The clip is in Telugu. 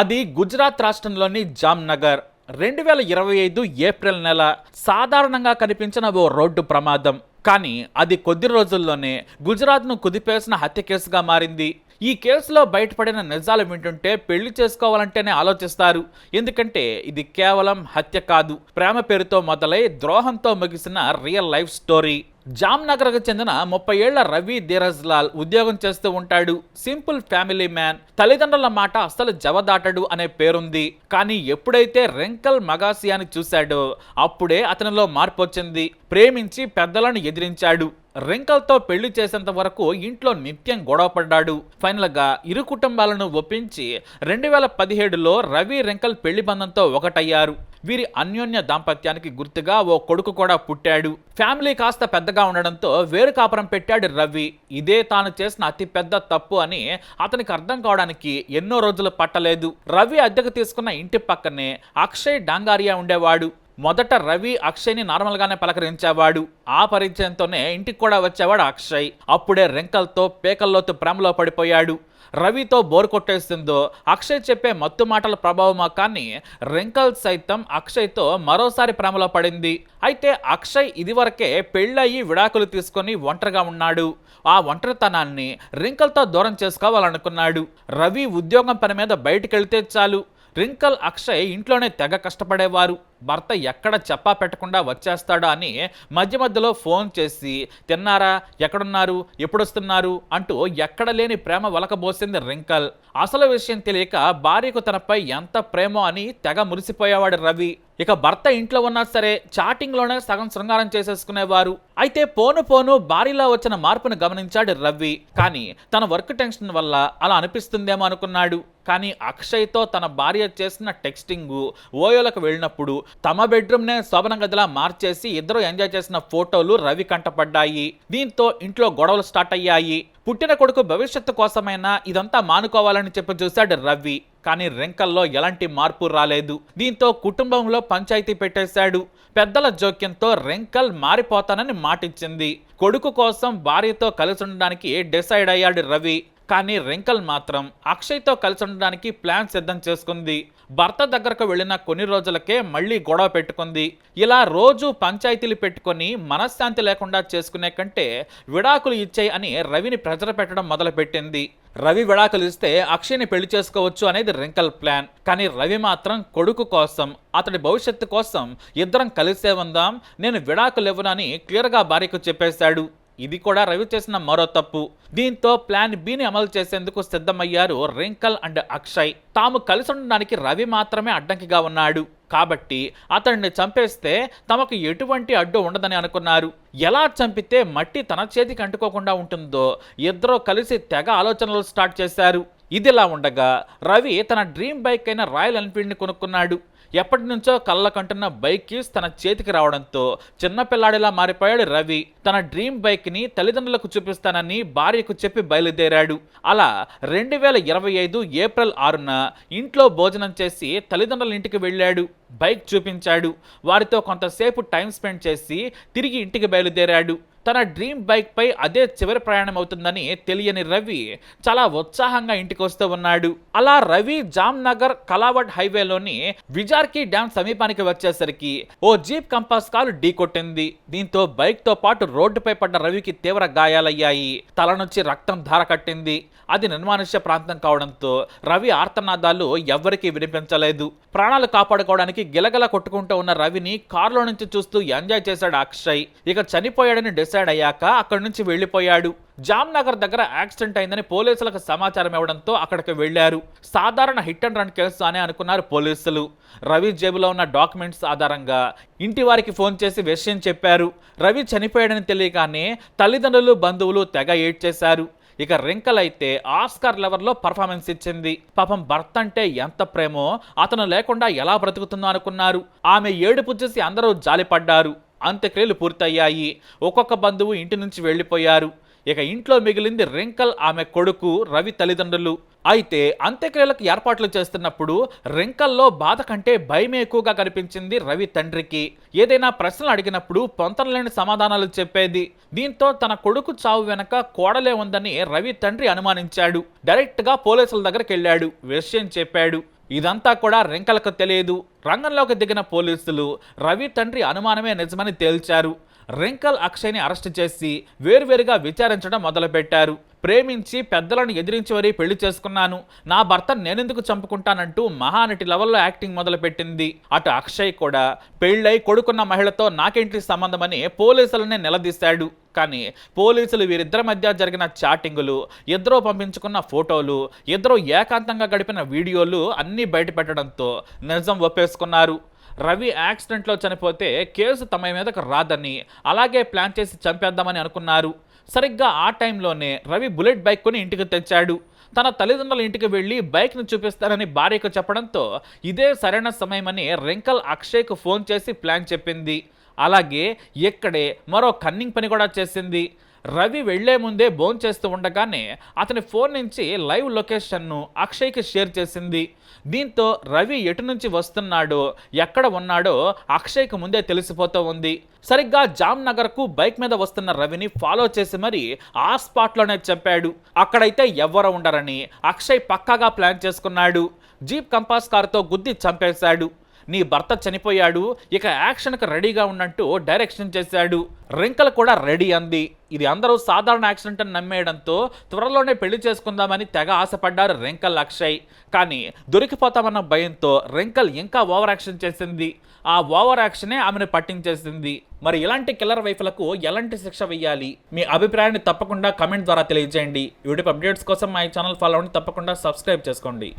అది గుజరాత్ రాష్ట్రంలోని జామ్నగర్. 2025 ఏప్రిల్ నెల సాధారణంగా కనిపించిన ఓ రోడ్డు ప్రమాదం. కానీ అది కొద్ది రోజుల్లోనే గుజరాత్ను కుదిపేసిన హత్య కేసుగా మారింది. ఈ కేసులో బయటపడిన నిజాలు వింటుంటే పెళ్లి చేసుకోవాలంటేనే ఆలోచిస్తారు. ఎందుకంటే ఇది కేవలం హత్య కాదు, ప్రేమ పేరుతో మొదలై ద్రోహంతో ముగిసిన రియల్ లైఫ్ స్టోరీ. జామ్నగర్కు చెందిన 30 ఏళ్ల రవి ధీరజ్ లాల్ ఉద్యోగం చేస్తూ ఉంటాడు. Simple family man. తల్లిదండ్రుల మాట అస్సలు జవదాటడు అనే పేరుంది. కానీ ఎప్పుడైతే రెంకల్ మగాసియాని చూశాడో అప్పుడే అతనిలో మార్పు వచ్చింది. ప్రేమించి పెద్దలను ఎదిరించాడు. రెంకల్తో పెళ్లి చేసేంత వరకు ఇంట్లో నిత్యం గొడవపడ్డాడు. ఫైనల్ గా ఇరు కుటుంబాలను ఒప్పించి 2017లో రవి రెంకల్ పెళ్లి బంధంతో ఒకటయ్యారు. వీరి అన్యోన్య దాంపత్యానికి గుర్తుగా ఓ కొడుకు కూడా పుట్టాడు. ఫ్యామిలీ కాస్త పెద్దగా ఉండడంతో వేరు కాపురం పెట్టాడు రవి. ఇదే తాను చేసిన అతి పెద్ద తప్పు అని అతనికి అర్థం కావడానికి ఎన్నో రోజులు పట్టలేదు. రవి అద్దెకు తీసుకున్న ఇంటి పక్కనే అక్షయ్ డాంగారియా ఉండేవాడు. మొదట రవి అక్షయ్ని నార్మల్ గానే పలకరించేవాడు. ఆ పరిచయంతోనే ఇంటికి కూడా వచ్చేవాడు అక్షయ్. అప్పుడే రెంకల్తో పేకల్లోతు ప్రేమలో పడిపోయాడు. రవితో బోర్ కొట్టేస్తుందో అక్షయ్ చెప్పే మత్తు మాటల ప్రభావమా కానీ రెంకల్ సైతం అక్షయ్తో మరోసారి ప్రేమలో పడింది. అయితే అక్షయ్ ఇదివరకే పెళ్ళయి విడాకులు తీసుకొని ఒంటరిగా ఉన్నాడు. ఆ ఒంటరితనాన్ని రెంకల్తో దూరం చేసుకోవాలనుకున్నాడు. రవి ఉద్యోగం పని మీద బయటికెళ్తే చాలు రెంకల్ అక్షయ్ ఇంట్లోనే తెగ కష్టపడేవారు. భర్త ఎక్కడ చెప్పా పెట్టకుండా వచ్చేస్తాడా అని మధ్య మధ్యలో ఫోన్ చేసి తిన్నారా, ఎక్కడున్నారు, ఎప్పుడొస్తున్నారు అంటూ ఎక్కడ లేని ప్రేమ వలకబోసింది రెంకల్. అసలు విషయం తెలియక భార్యకు తనపై ఎంత ప్రేమో అని తెగ మురిసిపోయేవాడు రవి. ఇక భర్త ఇంట్లో ఉన్నా సరే చాటింగ్లోనే సగం శృంగారం చేసేసుకునేవారు. అయితే పోను పోను భార్యలో వచ్చిన మార్పును గమనించాడు రవి. కానీ తన వర్క్ టెన్షన్ వల్ల అలా అనిపిస్తుందేమో అనుకున్నాడు. కానీ అక్షయ్తో తన భార్య చేసిన టెక్స్టింగ్ ఓయోలకు వెళ్ళినప్పుడు తమ బెడ్రూమ్నే శోభన గదిలా మార్చేసి ఇద్దరు ఎంజాయ్ చేసిన ఫోటోలు రవి కంటపడ్డాయి. దీంతో ఇంట్లో గొడవలు స్టార్ట్ అయ్యాయి. పుట్టిన కొడుకు భవిష్యత్తు కోసమైనా ఇదంతా మానుకోవాలని చెప్పి చూశాడు రవి. కానీ రెంకల్లో ఎలాంటి మార్పు రాలేదు. దీంతో కుటుంబంలో పంచాయతీ పెట్టేశాడు. పెద్దల జోక్యంతో రెంకల్ మారిపోతానని మాటిచ్చింది. కొడుకు కోసం భార్యతో కలిసి ఉండడానికి డిసైడ్ అయ్యాడు రవి. కానీ రెంకల్ మాత్రం అక్షయ్తో కలిసి ఉండడానికి ప్లాన్ సిద్ధం చేసుకుంది. భర్త దగ్గరకు వెళ్ళిన కొన్ని రోజులకే మళ్ళీ గొడవ పెట్టుకుంది. ఇలా రోజు పంచాయతీలు పెట్టుకొని మనశ్శాంతి లేకుండా చేసుకునే కంటే విడాకులు ఇచ్చేయి అని రవిని ప్రెజర్ పెట్టడం మొదలుపెట్టింది. రవి విడాకులు ఇస్తే అక్షయ్ని పెళ్లి చేసుకోవచ్చు అనేది రెంకల్ ప్లాన్. కానీ రవి మాత్రం కొడుకు కోసం, అతడి భవిష్యత్తు కోసం ఇద్దరం కలిసే ఉందాం, నేను విడాకులు ఇవ్వనని క్లియర్గా భార్యకు చెప్పేశాడు. ఇది కూడా రవి చేసిన మరో తప్పు. దీంతో ప్లాన్ బిని అమలు చేసేందుకు సిద్ధమయ్యారు రెంకల్ అండ్ అక్షయ్. తాము కలిసి ఉండడానికి రవి మాత్రమే అడ్డంకిగా ఉన్నాడు కాబట్టి అతడిని చంపేస్తే తమకు ఎటువంటి అడ్డు ఉండదని అనుకున్నారు. ఎలా చంపితే మట్టి తన చేతికి అంటుకోకుండా ఉంటుందో ఇద్దరూ కలిసి తెగ ఆలోచనలు స్టార్ట్ చేశారు. ఇదిలా ఉండగా రవి తన డ్రీమ్ బైక్ అయిన రాయల్ ఎన్ఫీల్డ్ని కొనుక్కున్నాడు. ఎప్పటి నుంచో కళ్ళకంటున్న బైక్ కీస్ తన చేతికి రావడంతో చిన్నపిల్లాడిలా మారిపోయాడు రవి. తన డ్రీమ్ బైక్ ని తల్లిదండ్రులకు చూపిస్తానని భార్యకు చెప్పి బయలుదేరాడు. అలా 2025 ఏప్రిల్ 6న ఇంట్లో భోజనం చేసి తల్లిదండ్రుల ఇంటికి వెళ్ళాడు. బైక్ చూపించాడు. వారితో కొంతసేపు టైం స్పెండ్ చేసి తిరిగి ఇంటికి బయలుదేరాడు. తన డ్రీమ్ బైక్ పై అదే చివరి ప్రయాణం అవుతుందని తెలియని రవి చాలా ఉత్సాహంగా ఇంటికి వస్తూ ఉన్నాడు. అలా రవి జామ్నగర్ కలావడ్ హైవేలోని విజార్కి డ్యామ్ సమీపానికి వచ్చేసరికి ఓ జీప్ కంపాస్ కారు ఢీకొట్టింది. దీంతో బైక్ తో పాటు రోడ్డుపై పడ్డ రవికి తీవ్ర గాయాలయ్యాయి. తల నుంచి రక్తం ధార కట్టింది. అది నిర్మానుష్య ప్రాంతం కావడంతో రవి ఆర్తనాదాలు ఎవ్వరికీ వినిపించలేదు. ప్రాణాలు కాపాడుకోవడానికి గిలగల కొట్టుకుంటూ ఉన్న రవిని కారులో నుంచి చూస్తూ ఎంజాయ్ చేశాడు అక్షయ్. ఇక చనిపోయాడని డిసైడ్ అయ్యాక అక్కడి నుంచి వెళ్లిపోయాడు. జామ్నగర్ దగ్గర యాక్సిడెంట్ అయిందని పోలీసులకు సమాచారం ఇవ్వడంతో అక్కడికి వెళ్లారు. సాధారణ హిట్ అండ్ రన్ కేసు అని అనుకున్నారు పోలీసులు. రవి జేబులో ఉన్న డాక్యుమెంట్స్ ఆధారంగా ఇంటి వారికి ఫోన్ చేసి విషయం చెప్పారు. రవి చనిపోయాడని తెలియగానే తల్లిదండ్రులు, బంధువులు తెగ ఏడ్చేశారు. ఇక రెంకల్ అయితే ఆస్కార్ లెవెల్లో పర్ఫార్మెన్స్ ఇచ్చింది. పాపం భర్త అంటే ఎంత ప్రేమో, అతను లేకుండా ఎలా బ్రతుకుతుందో అనుకున్నారు. ఆమె ఏడుపు చూసి అందరూ జాలిపడ్డారు. అంత్యక్రియలు పూర్తయ్యాయి. ఒక్కొక్క బంధువు ఇంటి నుంచి వెళ్లిపోయారు. ఇక ఇంట్లో మిగిలింది రెంకల్, ఆమె కొడుకు, రవి తల్లిదండ్రులు. అయితే అంత్యక్రియలకు ఏర్పాట్లు చేస్తున్నప్పుడు రెంకల్లో బాధ కంటే భయమే ఎక్కువగా కనిపించింది రవి తండ్రికి. ఏదైనా ప్రశ్నలు అడిగినప్పుడు పొంతనలేని సమాధానాలు చెప్పేది. దీంతో తన కొడుకు చావు వెనక కోడలే ఉందని రవి తండ్రి అనుమానించాడు. డైరెక్ట్ గా పోలీసుల దగ్గరికి వెళ్ళాడు. విషయం చెప్పాడు. ఇదంతా కూడా రెంకలకు తెలియదు. రంగంలోకి దిగిన పోలీసులు రవి తండ్రి అనుమానమే నిజమని తేల్చారు. రెంకల్ అక్షయ్ని అరెస్టు చేసి వేరువేరుగా విచారించడం మొదలుపెట్టారు. ప్రేమించి పెద్దలను ఎదిరించి మరీ పెళ్లి చేసుకున్నాను, నా భర్తను నేనెందుకు చంపుకుంటానంటూ మహానటి లెవెల్లో యాక్టింగ్ మొదలుపెట్టింది. అటు అక్షయ్ కూడా పెళ్ళై కొడుకున్న మహిళతో నాకేంటి సంబంధమని పోలీసులనే నిలదీశాడు. కానీ పోలీసులు వీరిద్దరి మధ్య జరిగిన చాటింగులు, ఇద్దరూ పంపించుకున్న ఫోటోలు, ఇద్దరూ ఏకాంతంగా గడిపిన వీడియోలు అన్నీ బయటపెట్టడంతో నిజం ఒప్పేసుకున్నారు. రవి యాక్సిడెంట్లో చనిపోతే కేసు తమ మీదకు రాదని, అలాగే ప్లాన్ చేసి చంపేద్దామని అనుకున్నారు. సరిగ్గా ఆ టైంలోనే రవి బుల్లెట్ బైక్ కొని ఇంటికి తెచ్చాడు. తన తల్లిదండ్రుల ఇంటికి వెళ్ళి బైక్ను చూపిస్తారని భార్యకు చెప్పడంతో ఇదే సరైన సమయమని రెంకల్ అక్షయ్కు ఫోన్ చేసి ప్లాన్ చెప్పింది. అలాగే ఇక్కడే మరో కన్నింగ్ పని కూడా చేసింది. రవి వెళ్లే ముందే భోంచేస్తూ ఉండగానే అతని ఫోన్ నుంచి లైవ్ లొకేషన్ను అక్షయ్కి షేర్ చేసింది. దీంతో రవి ఎటు నుంచి వస్తున్నాడో, ఎక్కడ ఉన్నాడో అక్షయ్కి ముందే తెలిసిపోతూ ఉంది. సరిగ్గా జామ్నగర్కు బైక్ మీద వస్తున్న రవిని ఫాలో చేసి మరి ఆ స్పాట్లోనే చంపాడు. అక్కడైతే ఎవ్వరూ ఉండరని అక్షయ్ పక్కాగా ప్లాన్ చేసుకున్నాడు. జీప్ కంపాస్ కారుతో గుద్ది చంపేశాడు. నీ భర్త చనిపోయాడు, ఇక యాక్షన్కి రెడీగా ఉన్నట్టు డైరెక్షన్ చేశాడు. రెంకల్ కూడా రెడీ అంది. ఇది అందరూ సాధారణ యాక్సిడెంట్ అని నమ్మేయడంతో త్వరలోనే పెళ్లి చేసుకుందామని తెగ ఆశపడ్డారు రెంకల్ అక్షయ్. కానీ దొరికిపోతామన్న భయంతో రెంకల్ ఇంకా ఓవర్ యాక్షన్ చేసింది. ఆ ఓవర్ యాక్షనే ఆమెను పట్టించేసింది. మరి ఇలాంటి కిల్లర్ వైఫ్లకు ఎలాంటి శిక్ష వేయాలి? మీ అభిప్రాయాన్ని తప్పకుండా కమెంట్ ద్వారా తెలియజేయండి. వీడియో అప్డేట్స్ కోసం మా ఛానల్ ఫాలో అవ్వండి, తప్పకుండా సబ్స్క్రైబ్ చేసుకోండి.